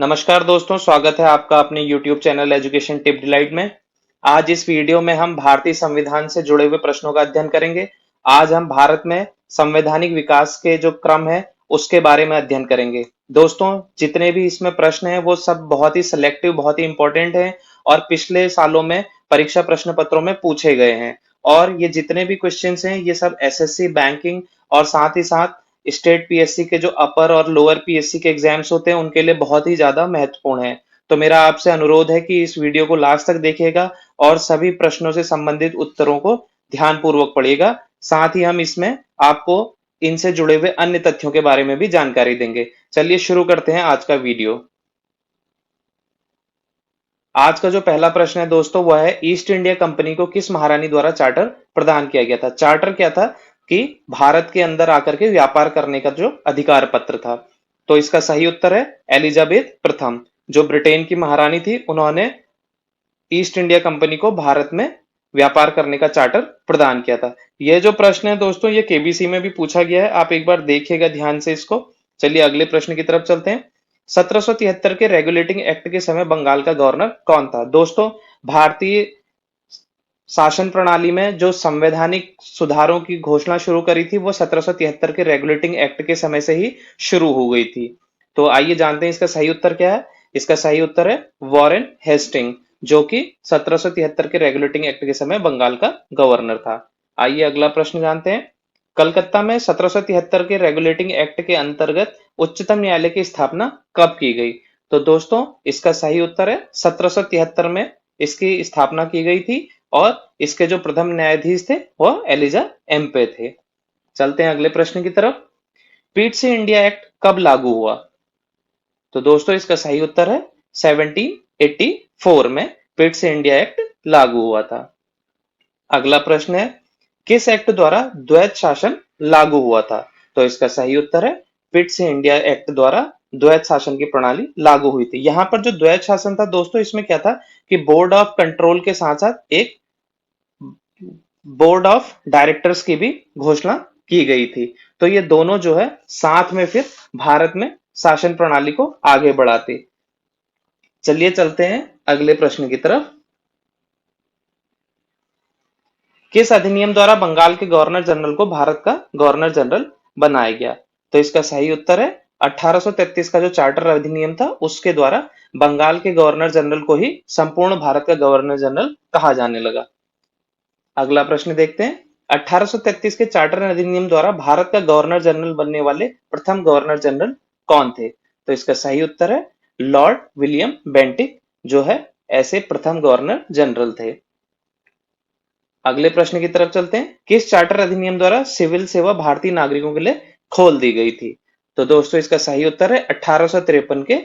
नमस्कार दोस्तों, स्वागत है आपका अपने YouTube channel education tip delight में। आज इस वीडियो में हम भारतीय संविधान से जुड़े हुए प्रश्नों का अध्ययन करेंगे। आज हम भारत में संवैधानिक विकास के जो क्रम है उसके बारे में अध्ययन करेंगे। दोस्तों, जितने भी इसमें प्रश्न हैं वो सब बहुत ही सिलेक्टिव, बहुत ही इंपॉर्टेंट हैं और पिछले सालों में परीक्षा प्रश्न पत्रों में पूछे गए हैं। और ये जितने भी क्वेश्चंस हैं ये सब एसएससी, बैंकिंग और साथ ही साथ स्टेट पीएससी के जो अपर और लोअर पीएससी के एग्जाम्स होते हैं उनके लिए बहुत ही ज्यादा महत्वपूर्ण है। तो मेरा आपसे अनुरोध है कि इस वीडियो को लास्ट तक देखिएगा और सभी प्रश्नों से संबंधित उत्तरों को ध्यानपूर्वक पढ़िएगा। साथ ही हम इसमें आपको इनसे जुड़े हुए अन्य तथ्यों के बारे में भी जानकारी देंगे। चलिए शुरू करते हैं आज का वीडियो। आज का जो पहला प्रश्न है दोस्तों वह है, ईस्ट इंडिया कंपनी को किस महारानी द्वारा चार्टर प्रदान किया गया था? चार्टर क्या था कि भारत के अंदर आकर के व्यापार करने का जो अधिकार पत्र था। तो इसका सही उत्तर है एलिजाबेथ प्रथम, जो ब्रिटेन की महारानी थी। उन्होंने ईस्ट इंडिया कंपनी को भारत में व्यापार करने का चार्टर प्रदान किया था। यह जो प्रश्न है दोस्तों ये केबीसी में भी पूछा गया है, आप एक बार देखिएगा ध्यान से इसको। चलिए अगले प्रश्न की तरफ चलते हैं। 1773 के रेगुलेटिंग एक्ट के समय बंगाल का गवर्नर कौन था? दोस्तों, भारतीय शासन प्रणाली में जो संवैधानिक सुधारों की घोषणा शुरू करी थी वो 1773 के रेगुलेटिंग एक्ट के समय से ही शुरू हो गई थी। तो आइए जानते हैं इसका सही उत्तर क्या है। इसका सही उत्तर है वॉरेन हेस्टिंग, जो कि 1773 के रेगुलेटिंग एक्ट के समय बंगाल का गवर्नर था। आइए अगला प्रश्न जानते हैं। कलकत्ता में 1773 के रेगुलेटिंग एक्ट के अंतर्गत उच्चतम न्यायालय की स्थापना कब की गई? तो दोस्तों इसका सही उत्तर है 1773 में इसकी स्थापना की गई थी और इसके जो प्रथम न्यायाधीश थे वह एलिजा एम्पे थे। चलते हैं अगले प्रश्न की तरफ। पीट से इंडिया एक्ट कब लागू हुआ? तो दोस्तों इसका सही उत्तर है 1784 में पीट से इंडिया एक्ट लागू हुआ था। अगला प्रश्न है, किस एक्ट द्वारा द्वैत शासन लागू हुआ था? तो इसका सही उत्तर है पिट से इंडिया एक्ट द्वारा द्वैत शासन की प्रणाली लागू हुई थी। यहां पर जो द्वैत शासन था दोस्तों, इसमें क्या था कि बोर्ड ऑफ कंट्रोल के साथ साथ एक बोर्ड ऑफ डायरेक्टर्स की भी घोषणा की गई थी। तो ये दोनों जो है साथ में फिर भारत में शासन प्रणाली को आगे बढ़ाते। चलिए चलते हैं अगले प्रश्न की तरफ। किस अधिनियम द्वारा बंगाल के गवर्नर जनरल को भारत का गवर्नर जनरल बनाया गया? तो इसका सही उत्तर है 1833 का जो चार्टर अधिनियम था उसके द्वारा बंगाल के गवर्नर जनरल को ही संपूर्ण भारत का गवर्नर जनरल कहा जाने लगा। अगला प्रश्न देखते हैं। 1833 के चार्टर अधिनियम द्वारा भारत का गवर्नर जनरल बनने वाले प्रथम गवर्नर जनरल कौन थे? तो इसका सही उत्तर है लॉर्ड विलियम बेंटिक, जो है ऐसे प्रथम गवर्नर जनरल थे। अगले प्रश्न की तरफ चलते हैं। किस चार्टर अधिनियम द्वारा सिविल सेवा भारतीय नागरिकों के लिए खोल दी गई थी? तो दोस्तों इसका सही उत्तर है 1853 के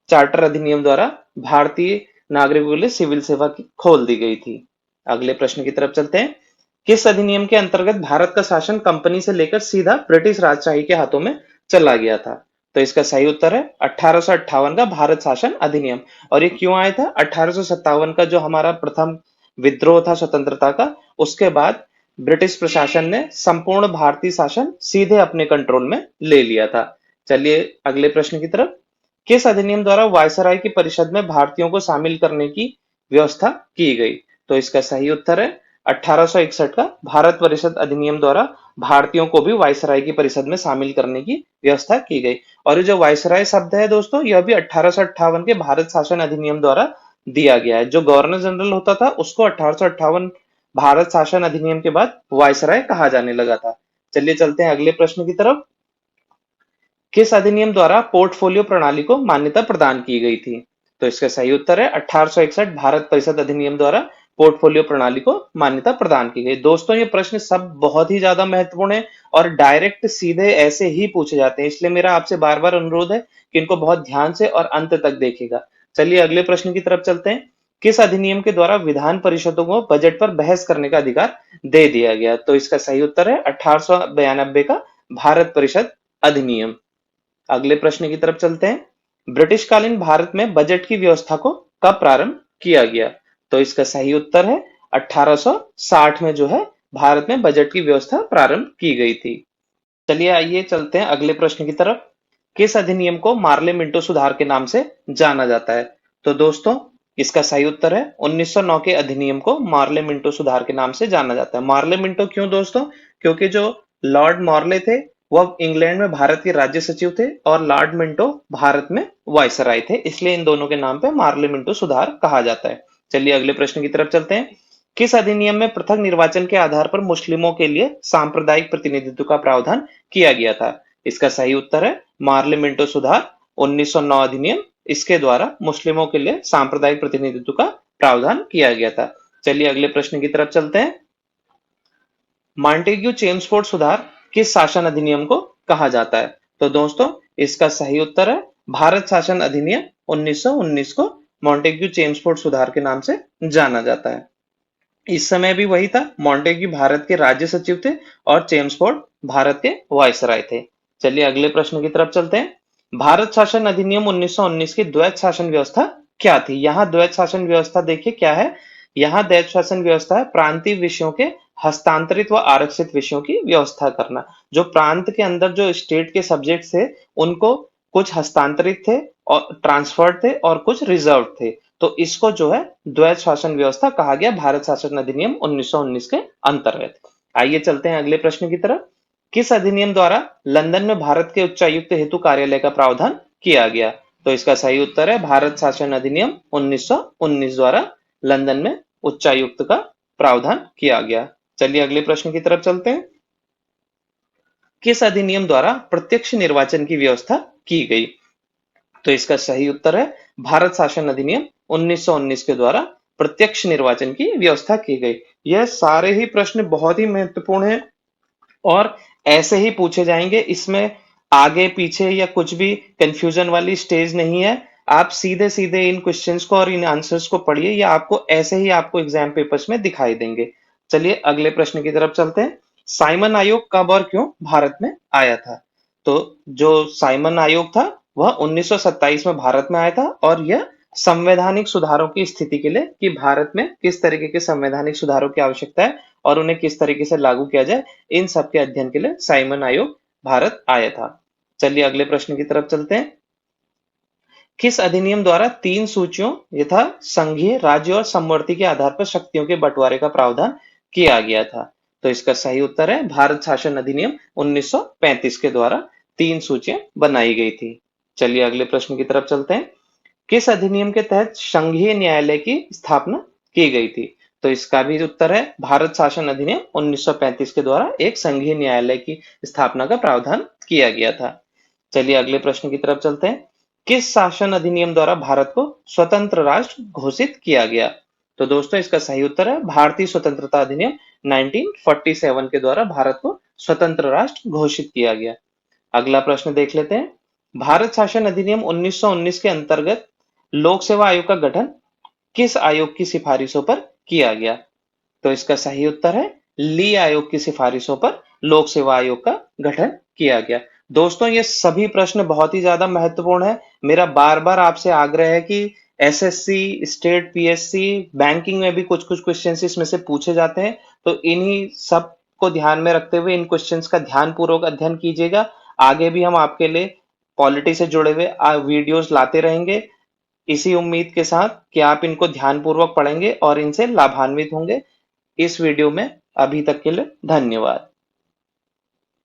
चार्टर अधिनियम द्वारा भारतीय नागरिकों के लिए सिविल सेवा की खोल दी गई थी। अगले प्रश्न की तरफ चलते हैं। किस अधिनियम के अंतर्गत भारत का शासन कंपनी से लेकर सीधा ब्रिटिश राजशाही के हाथों में चला गया था? तो इसका सही उत्तर है 1858 का भारत शासन अधिनियम। और ये क्यों आया था? 1857 का जो हमारा प्रथम विद्रोह था स्वतंत्रता का, उसके बाद ब्रिटिश प्रशासन ने संपूर्ण भारतीय शासन सीधे अपने कंट्रोल में ले लिया था। चलिए अगले प्रश्न की तरफ। किस अधिनियम द्वारा वायसराय की परिषद में भारतीयों को शामिल करने की व्यवस्था की गई? तो इसका सही उत्तर है 1861 का भारत परिषद अधिनियम द्वारा भारतीयों को भी वायसराय की परिषद में शामिल करने की व्यवस्था की गई। और ये जो वायसराय शब्द है दोस्तों, यह भी 1858 के भारत शासन अधिनियम द्वारा दिया गया है। जो गवर्नर जनरल होता था उसको 1858 भारत शासन अधिनियम के बाद वायसराय कहा जाने लगा था। चलिए चलते हैं अगले प्रश्न की तरफ। किस अधिनियम द्वारा पोर्टफोलियो प्रणाली को मान्यता प्रदान की गई थी? तो इसका सही उत्तर है 1861 भारत परिषद अधिनियम द्वारा पोर्टफोलियो प्रणाली को मान्यता प्रदान की गई। दोस्तों ये प्रश्न सब बहुत ही ज्यादा महत्वपूर्ण है और डायरेक्ट सीधे ऐसे ही पूछे जाते हैं, इसलिए मेरा आपसे बार बार अनुरोध है कि इनको बहुत ध्यान से और अंत तक देखेगा। चलिए अगले प्रश्न की तरफ चलते हैं। किस अधिनियम के द्वारा विधान परिषदों को बजट पर बहस करने का अधिकार दे दिया गया? तो इसका सही उत्तर है 1892 का भारत परिषद अधिनियम। अगले प्रश्न की तरफ चलते हैं। ब्रिटिश कालीन भारत में बजट की व्यवस्था को कब प्रारंभ किया गया? तो इसका सही उत्तर है 1860 में जो है भारत में बजट की व्यवस्था प्रारंभ की गई थी। चलिए आइए चलते हैं अगले प्रश्न की तरफ। किस अधिनियम को मार्ले मिंटो सुधार के नाम से जाना जाता है? तो दोस्तों, इसका सही उत्तर है 1909 के अधिनियम को मार्ले मिंटो सुधार के नाम से जाना जाता है। मार्ले मिंटो क्यों दोस्तों? क्योंकि जो लॉर्ड मॉर्ले थे वह इंग्लैंड में भारत के राज्य सचिव थे और लॉर्ड मिंटो भारत में वायसराय थे, इसलिए इन दोनों के नाम पे मार्ले मिंटो सुधार कहा जाता है। चलिए अगले प्रश्न की तरफ चलते हैं। किस अधिनियम में पृथक निर्वाचन के आधार पर मुस्लिमों के लिए सांप्रदायिक प्रतिनिधित्व का प्रावधान किया गया था? इसका सही उत्तर है मार्ले मिंटो सुधार 1909 अधिनियम। इसके द्वारा मुस्लिमों के लिए सांप्रदायिक प्रतिनिधित्व का प्रावधान किया गया था। चलिए अगले प्रश्न की तरफ चलते हैं। मॉन्टेग्यू चेम्सफोर्ड सुधार किस शासन अधिनियम को कहा जाता है? तो दोस्तों, इसका सही उत्तर है भारत शासन अधिनियम 1919 को मॉन्टेग्यू चेम्सफोर्ड सुधार के नाम से जाना जाता है। इस समय भी वही था, मॉन्टेग्यू भारत के राज्य सचिव थे और चेम्सफोर्ड भारत के वायसराय थे। चलिए अगले प्रश्न की तरफ चलते हैं। भारत शासन अधिनियम 1919 की द्वैत शासन व्यवस्था क्या थी? यहाँ द्वैत शासन व्यवस्था देखिए क्या है। यहाँ द्वैत शासन व्यवस्था है प्रांतीय विषयों के हस्तांतरित व आरक्षित विषयों की व्यवस्था करना। जो प्रांत के अंदर जो स्टेट के सब्जेक्ट थे उनको कुछ हस्तांतरित थे और ट्रांसफर्ड थे और कुछ रिजर्व थे, तो इसको जो है द्वैत शासन व्यवस्था कहा गया भारत शासन अधिनियम 1919 के अंतर्गत। आइए चलते हैं अगले प्रश्न की तरफ। किस अधिनियम द्वारा लंदन में भारत के उच्चायुक्त हेतु कार्यालय का प्रावधान किया गया? तो इसका सही उत्तर है भारत शासन अधिनियम 1919 द्वारा लंदन में उच्चायुक्त का प्रावधान किया गया। चलिए अगले प्रश्न की तरफ चलते हैं। किस अधिनियम द्वारा प्रत्यक्ष निर्वाचन की व्यवस्था की गई? तो इसका सही उत्तर है भारत शासन अधिनियम 1919 के द्वारा प्रत्यक्ष निर्वाचन की व्यवस्था की गई। यह सारे ही प्रश्न बहुत ही महत्वपूर्ण हैं और ऐसे ही पूछे जाएंगे। इसमें आगे पीछे या कुछ भी कंफ्यूजन वाली स्टेज नहीं है। आप सीधे सीधे इन क्वेश्चंस को और इन आंसर्स को पढ़िए, या आपको ऐसे ही आपको एग्जाम पेपर्स में दिखाई देंगे। चलिए अगले प्रश्न की तरफ चलते हैं। साइमन आयोग कब और क्यों भारत में आया था? तो जो साइमन आयोग था वह 1927 में भारत में आया था और यह संवैधानिक सुधारों की स्थिति के लिए कि भारत में किस तरीके के संवैधानिक सुधारों की आवश्यकता है और उन्हें किस तरीके से लागू किया जाए, इन सब के अध्ययन के लिए साइमन आयोग भारत आया था। चलिए अगले प्रश्न की तरफ चलते हैं। किस अधिनियम द्वारा 3 सूचियों यथा संघीय, राज्य और समवर्ती के आधार पर शक्तियों के बंटवारे का प्रावधान किया गया था? तो इसका सही उत्तर है भारत शासन अधिनियम 1935 के द्वारा 3 सूचियां बनाई गई थी। चलिए अगले प्रश्न की तरफ चलते हैं। किस अधिनियम के तहत संघीय न्यायालय की स्थापना की गई थी? तो इसका भी उत्तर है भारत शासन अधिनियम 1935 के द्वारा एक संघीय न्यायालय की स्थापना का प्रावधान किया गया था। चलिए अगले प्रश्न की तरफ चलते हैं। किस शासन अधिनियम द्वारा भारत को स्वतंत्र राष्ट्र घोषित किया गया? तो दोस्तों, इसका सही उत्तर है भारतीय स्वतंत्रता अधिनियम 1947 के द्वारा भारत को स्वतंत्र राष्ट्र घोषित किया गया। अगला प्रश्न देख लेते हैं। भारत शासन अधिनियम 1919 के अंतर्गत लोक सेवा आयोग का गठन किस आयोग की सिफारिशों पर किया गया? तो इसका सही उत्तर है ली आयोग की सिफारिशों पर लोक सेवा आयोग का गठन किया गया। दोस्तों, ये सभी प्रश्न बहुत ही ज्यादा महत्वपूर्ण है। मेरा बार बार आपसे आग्रह है कि एसएससी, स्टेट, पीएससी, बैंकिंग में भी कुछ कुछ क्वेश्चन इसमें से पूछे जाते हैं, तो इन्हीं सब को ध्यान में रखते हुए इन क्वेश्चंस का ध्यान पूर्वक अध्ययन कीजिएगा। आगे भी हम आपके लिए पॉलिटी से जुड़े हुए वीडियोस लाते रहेंगे, इसी उम्मीद के साथ कि आप इनको ध्यानपूर्वक पढ़ेंगे और इनसे लाभान्वित होंगे। इस वीडियो में अभी तक के लिए धन्यवाद।